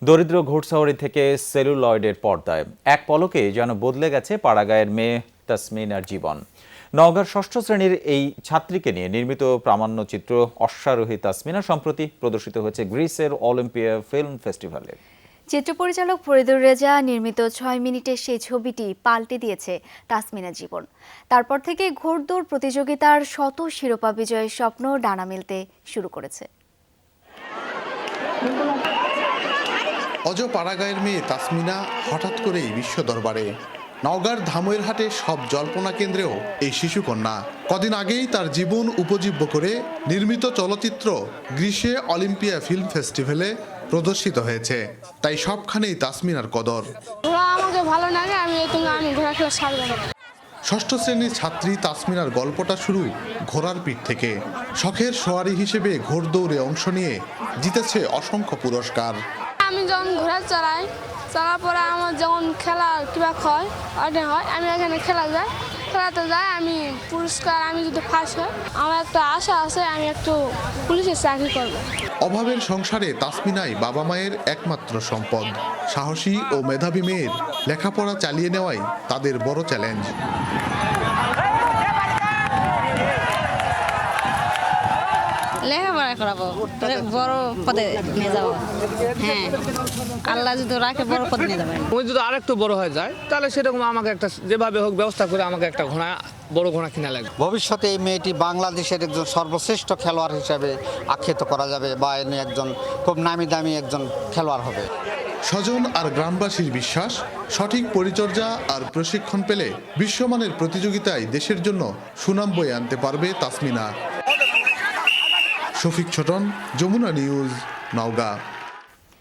দরিদ্র ঘোড়সাওয়ারি থেকে সেলুলয়েডের পর্দায় এক পলকে যেন বদলে গেছে পাড়াগাঁয়ের মেয়ে তাসমিনার জীবন। নওগাঁর ষষ্ঠ শ্রেণীর এই ছাত্রীকে নিয়ে নির্মিত প্রামাণ্যচিত্র অশ্বারোহী তাসমিনা সম্প্রতি প্রদর্শিত হয়েছে গ্রিসের অলিম্পিয়া ফিল্ম ফেস্টিভ্যালে। চিত্র পরিচালক ফরিদুর রেজা নির্মিত 6 মিনিটের সেই ছবিটি পাল্টে দিয়েছে তাসমিনার জীবন। তারপর থেকে ঘোড়দৌড় প্রতিযোগিতার শত শিরোপা বিজয়ের স্বপ্ন ডানা মেলতে শুরু করেছে। অজ পাড়াগাঁয়ের মেয়ে তাসমিনা হঠাৎ করেই বিশ্ব দরবারে। নওগাঁর ধামইরহাটে সব জল্পনা কেন্দ্রেও এই শিশুকন্যা। কদিন আগেই তার জীবন উপজীব্য করে নির্মিত চলচ্চিত্র গ্রিসে অলিম্পিয়া ফিল্ম ফেস্টিভ্যালে প্রদর্শিত হয়েছে। তাই সবখানেই তাসমিনার কদর। আমাকে ভালো লাগে, আমি ঘোড়া খেলা ছাড়ব না। ষষ্ঠ শ্রেণীর ছাত্রী তাসমিনার গল্পটা শুরু ঘোড়ার পিঠ থেকে। শখের সওয়ারি হিসেবে ঘোড়দৌড়ে অংশ নিয়ে জিতেছে অসংখ্য পুরস্কার। আমি যখন ঘোড়া চলার পরে আমার যখন খেলা কিবা হয় আমি এখানে খেলাতে যাই, আমি পুরস্কার, আমি যদি ফার্স্ট হয় আমার একটা আশা আছে, আমি একটু পুলিশের চাকরি করব। অভাবের সংসারে তাসমিনাই বাবা মায়ের একমাত্র সম্পদ। সাহসী ও মেধাবী মেয়ের লেখাপড়া চালিয়ে নেওয়াই তাদের বড় চ্যালেঞ্জ। লেখাপড়া করাবো, বড় পদে নিয়ে যাবো। হ্যাঁ, আল্লাহ যদি রাখে বড় পদে নিয়ে যাবেন। ওই যদি আরেকটু বড় হয়ে যায় তাহলে সেরকম আমাকে একটা যেভাবে হোক ব্যবস্থা করে আমাকে একটা বড় ঘোড়া কিনা লাগবে। ভবিষ্যতে এই মেয়েটি বাংলাদেশের একজন সর্বশ্রেষ্ঠ খেলোয়াড় হিসেবে আখ্যায়িত করা যাবে বা এনে একজন খুব নামি দামি একজন খেলোয়াড় হবে। স্বজন আর গ্রামবাসীর বিশ্বাস, সঠিক পরিচর্যা আর প্রশিক্ষণ পেলে বিশ্বমানের প্রতিযোগিতায় দেশের জন্য সুনাম বয়ে আনতে পারবে তাসমিনা। শফিক ছোটন, যমুনা নিউজ, নওগাঁ।